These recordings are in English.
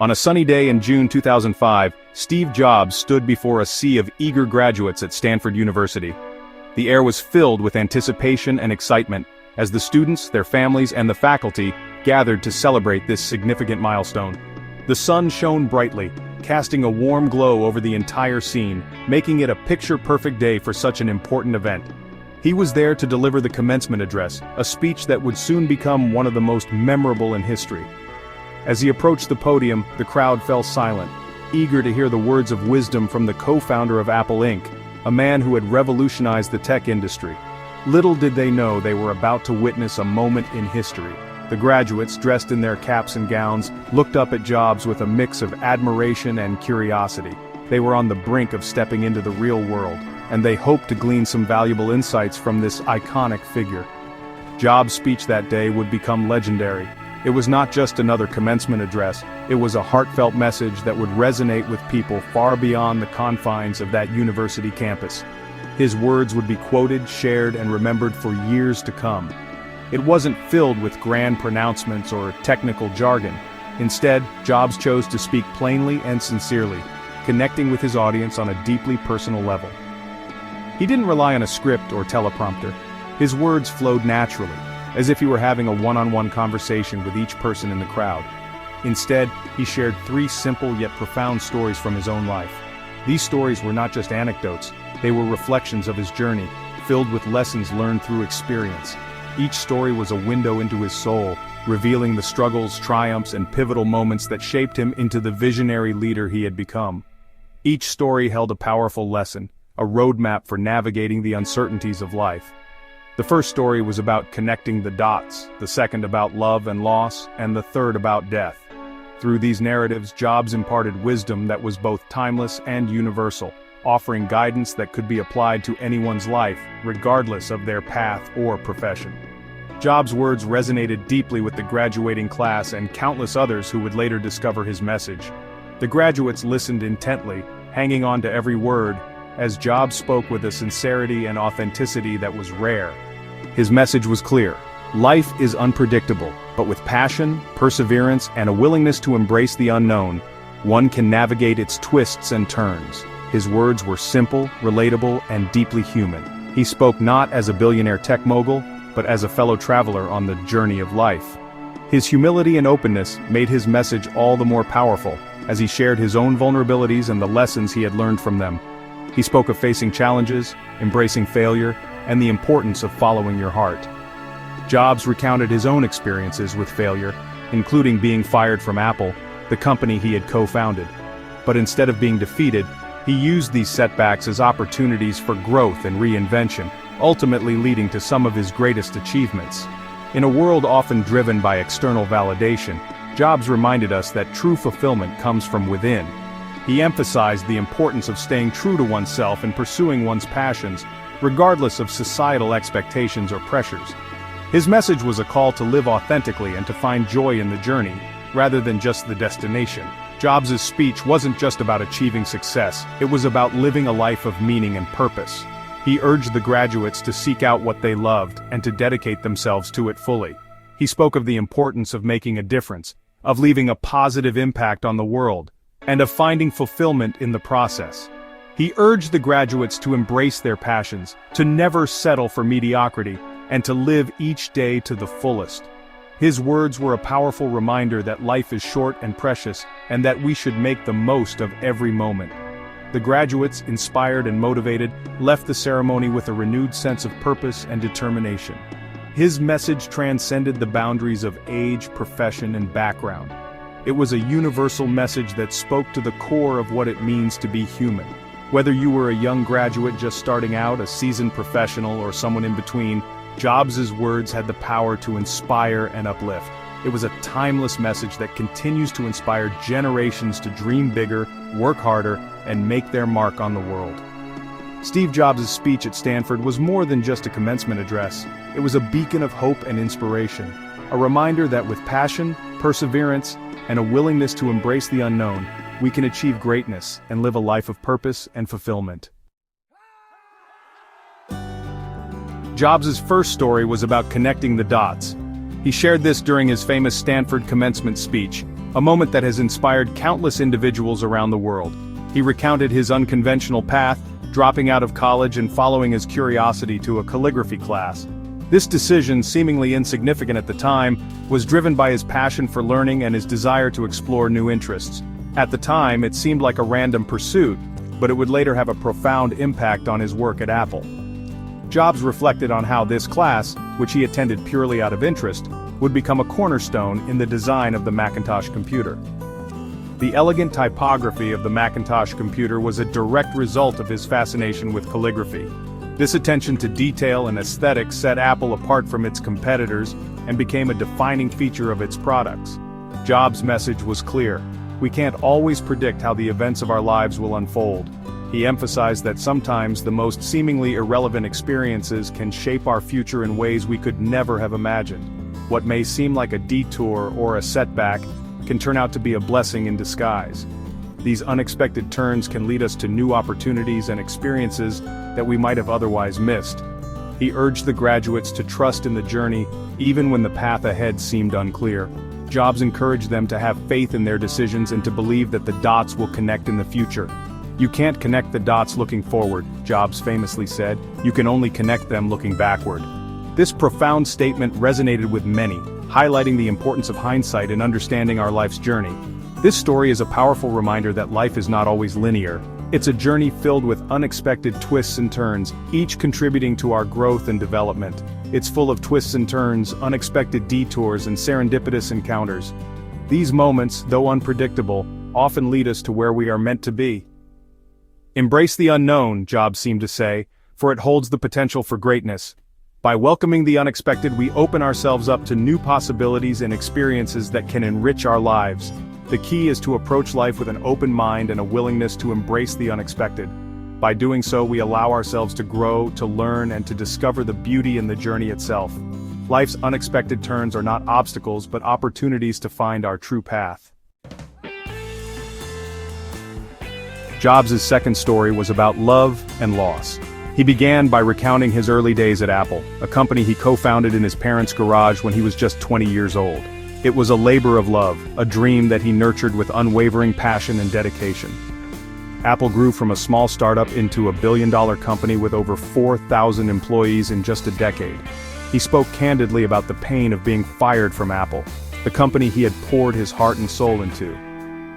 On a sunny day in June 2005, Steve Jobs stood before a sea of eager graduates at Stanford University. The air was filled with anticipation and excitement, as the students, their families, and the faculty gathered to celebrate this significant milestone. The sun shone brightly, casting a warm glow over the entire scene, making it a picture-perfect day for such an important event. He was there to deliver the commencement address, a speech that would soon become one of the most memorable in history. As he approached the podium, the crowd fell silent, eager to hear the words of wisdom from the co-founder of Apple Inc., a man who had revolutionized the tech industry. Little did they know they were about to witness a moment in history. The graduates, dressed in their caps and gowns, looked up at Jobs with a mix of admiration and curiosity. They were on the brink of stepping into the real world, and they hoped to glean some valuable insights from this iconic figure. Jobs' speech that day would become legendary. It was not just another commencement address, it was a heartfelt message that would resonate with people far beyond the confines of that university campus. His words would be quoted, shared, and remembered for years to come. It wasn't filled with grand pronouncements or technical jargon. Instead, Jobs chose to speak plainly and sincerely, connecting with his audience on a deeply personal level. He didn't rely on a script or teleprompter. His words flowed naturally, as if he were having a one-on-one conversation with each person in the crowd. Instead, he shared 3 simple yet profound stories from his own life. These stories were not just anecdotes, they were reflections of his journey, filled with lessons learned through experience. Each story was a window into his soul, revealing the struggles, triumphs, and pivotal moments that shaped him into the visionary leader he had become. Each story held a powerful lesson, a roadmap for navigating the uncertainties of life. The first story was about connecting the dots, the second about love and loss, and the third about death. Through these narratives, Jobs imparted wisdom that was both timeless and universal, offering guidance that could be applied to anyone's life, regardless of their path or profession. Jobs' words resonated deeply with the graduating class and countless others who would later discover his message. The graduates listened intently, hanging on to every word, as Jobs spoke with a sincerity and authenticity that was rare. His message was clear. Life is unpredictable, but with passion, perseverance, and a willingness to embrace the unknown, one can navigate its twists and turns. His words were simple, relatable, and deeply human. He spoke not as a billionaire tech mogul, but as a fellow traveler on the journey of life. His humility and openness made his message all the more powerful, as he shared his own vulnerabilities and the lessons he had learned from them. He spoke of facing challenges, embracing failure, and the importance of following your heart. Jobs recounted his own experiences with failure, including being fired from Apple, the company he had co-founded. But instead of being defeated, he used these setbacks as opportunities for growth and reinvention, ultimately leading to some of his greatest achievements. In a world often driven by external validation, Jobs reminded us that true fulfillment comes from within. He emphasized the importance of staying true to oneself and pursuing one's passions, regardless of societal expectations or pressures. His message was a call to live authentically and to find joy in the journey, rather than just the destination. Jobs' speech wasn't just about achieving success, it was about living a life of meaning and purpose. He urged the graduates to seek out what they loved and to dedicate themselves to it fully. He spoke of the importance of making a difference, of leaving a positive impact on the world, and of finding fulfillment in the process. He urged the graduates to embrace their passions, to never settle for mediocrity, and to live each day to the fullest. His words were a powerful reminder that life is short and precious, and that we should make the most of every moment. The graduates, inspired and motivated, left the ceremony with a renewed sense of purpose and determination. His message transcended the boundaries of age, profession, and background. It was a universal message that spoke to the core of what it means to be human. Whether you were a young graduate just starting out, a seasoned professional, or someone in between, Jobs' words had the power to inspire and uplift. It was a timeless message that continues to inspire generations to dream bigger, work harder, and make their mark on the world. Steve Jobs' speech at Stanford was more than just a commencement address. It was a beacon of hope and inspiration, a reminder that with passion, perseverance, and a willingness to embrace the unknown, we can achieve greatness and live a life of purpose and fulfillment. Jobs' first story was about connecting the dots. He shared this during his famous Stanford commencement speech, a moment that has inspired countless individuals around the world. He recounted his unconventional path, dropping out of college and following his curiosity to a calligraphy class. This decision, seemingly insignificant at the time, was driven by his passion for learning and his desire to explore new interests. At the time, it seemed like a random pursuit, but it would later have a profound impact on his work at Apple. Jobs reflected on how this class, which he attended purely out of interest, would become a cornerstone in the design of the Macintosh computer. The elegant typography of the Macintosh computer was a direct result of his fascination with calligraphy. This attention to detail and aesthetics set Apple apart from its competitors and became a defining feature of its products. Jobs' message was clear: we can't always predict how the events of our lives will unfold. He emphasized that sometimes the most seemingly irrelevant experiences can shape our future in ways we could never have imagined. What may seem like a detour or a setback can turn out to be a blessing in disguise. These unexpected turns can lead us to new opportunities and experiences that we might have otherwise missed. He urged the graduates to trust in the journey, even when the path ahead seemed unclear. Jobs encouraged them to have faith in their decisions and to believe that the dots will connect in the future. "You can't connect the dots looking forward," Jobs famously said, "you can only connect them looking backward." This profound statement resonated with many, highlighting the importance of hindsight in understanding our life's journey. This story is a powerful reminder that life is not always linear. It's a journey filled with unexpected twists and turns, each contributing to our growth and development. It's full of twists and turns, unexpected detours, and serendipitous encounters. These moments, though unpredictable, often lead us to where we are meant to be. Embrace the unknown, Jobs seemed to say, for it holds the potential for greatness. By welcoming the unexpected, we open ourselves up to new possibilities and experiences that can enrich our lives. The key is to approach life with an open mind and a willingness to embrace the unexpected. By doing so, we allow ourselves to grow, to learn, and to discover the beauty in the journey itself. Life's unexpected turns are not obstacles but opportunities to find our true path. Jobs' second story was about love and loss. He began by recounting his early days at Apple, a company he co-founded in his parents' garage when he was just 20 years old. It was a labor of love, a dream that he nurtured with unwavering passion and dedication. Apple grew from a small startup into a billion-dollar company with over 4,000 employees in just a decade. He spoke candidly about the pain of being fired from Apple, the company he had poured his heart and soul into.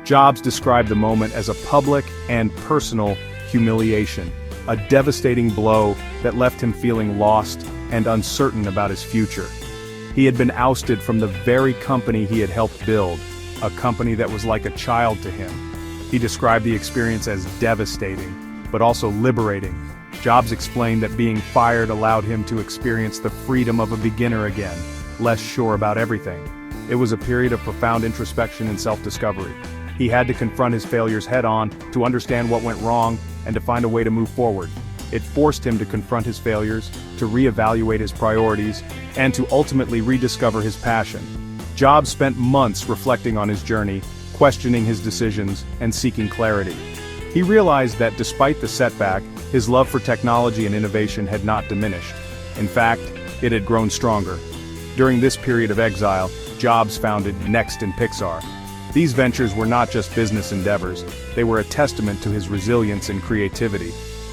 Jobs described the moment as a public and personal humiliation, a devastating blow that left him feeling lost and uncertain about his future. He had been ousted from the very company he had helped build, a company that was like a child to him. He described the experience as devastating, but also liberating. Jobs explained that being fired allowed him to experience the freedom of a beginner again, less sure about everything. It was a period of profound introspection and self-discovery. He had to confront his failures head-on, to understand what went wrong, and to find a way to move forward. It forced him to confront his failures, to reevaluate his priorities, and to ultimately rediscover his passion. Jobs spent months reflecting on his journey, questioning his decisions, and seeking clarity. He realized that despite the setback, his love for technology and innovation had not diminished. In fact, it had grown stronger. During this period of exile, Jobs founded Next and Pixar. These ventures were not just business endeavors, they were a testament to his resilience and creativity.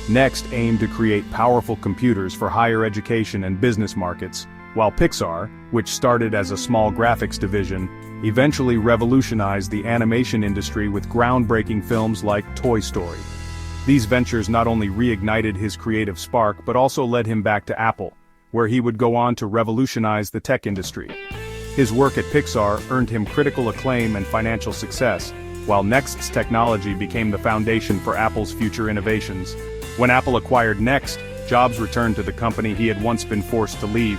Next aimed to create powerful computers for higher education and business markets, while Pixar, which started as a small graphics division, eventually revolutionized the animation industry with groundbreaking films like Toy Story. These ventures not only reignited his creative spark but also led him back to Apple, where he would go on to revolutionize the tech industry. His work at Pixar earned him critical acclaim and financial success, while Next's technology became the foundation for Apple's future innovations. When Apple acquired Next, Jobs returned to the company he had once been forced to leave.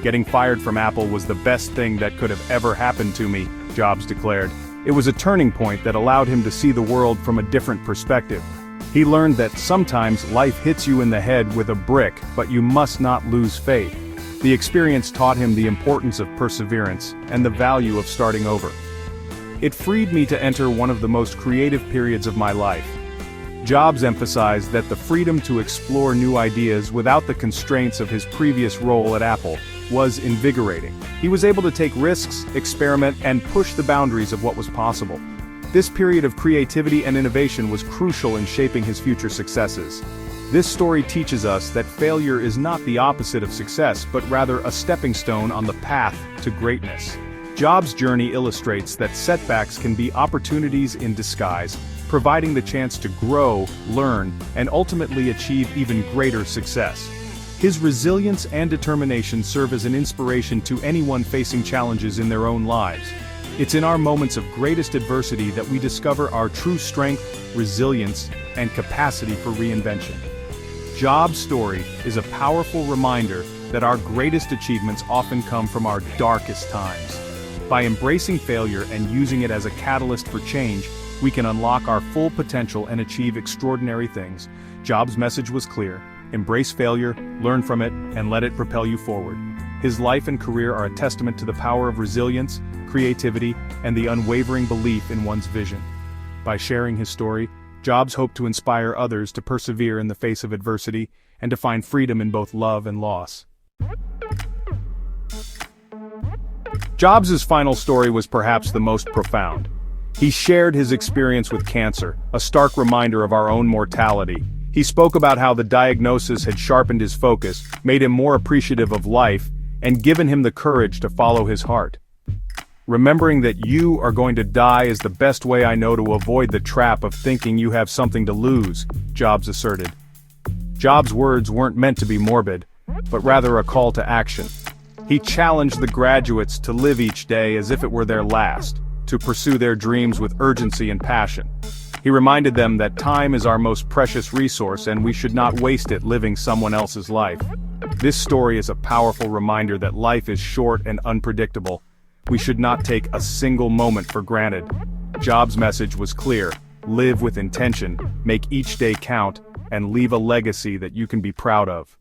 "Getting fired from Apple was the best thing that could have ever happened to me," Jobs declared. It was a turning point that allowed him to see the world from a different perspective. He learned that sometimes life hits you in the head with a brick, but you must not lose faith. The experience taught him the importance of perseverance and the value of starting over. "It freed me to enter one of the most creative periods of my life." Jobs emphasized that the freedom to explore new ideas without the constraints of his previous role at Apple was invigorating. He was able to take risks, experiment, and push the boundaries of what was possible. This period of creativity and innovation was crucial in shaping his future successes. This story teaches us that failure is not the opposite of success, but rather a stepping stone on the path to greatness. Jobs' journey illustrates that setbacks can be opportunities in disguise, providing the chance to grow, learn, and ultimately achieve even greater success. His resilience and determination serve as an inspiration to anyone facing challenges in their own lives. It's in our moments of greatest adversity that we discover our true strength, resilience, and capacity for reinvention. Jobs' story is a powerful reminder that our greatest achievements often come from our darkest times. By embracing failure and using it as a catalyst for change, we can unlock our full potential and achieve extraordinary things. Jobs' message was clear: embrace failure, learn from it, and let it propel you forward. His life and career are a testament to the power of resilience, creativity, and the unwavering belief in one's vision. By sharing his story, Jobs hoped to inspire others to persevere in the face of adversity and to find freedom in both love and loss. Jobs' final story was perhaps the most profound. He shared his experience with cancer, a stark reminder of our own mortality. He spoke about how the diagnosis had sharpened his focus, made him more appreciative of life, and given him the courage to follow his heart. Remembering that you are going to die is the best way I know to avoid the trap of thinking you have something to lose, Jobs asserted. Jobs' words weren't meant to be morbid, but rather a call to action. He challenged the graduates to live each day as if it were their last, to pursue their dreams with urgency and passion. He reminded them that time is our most precious resource and we should not waste it living someone else's life. This story is a powerful reminder that life is short and unpredictable. We should not take a single moment for granted. Jobs' message was clear: live with intention, make each day count, and leave a legacy that you can be proud of.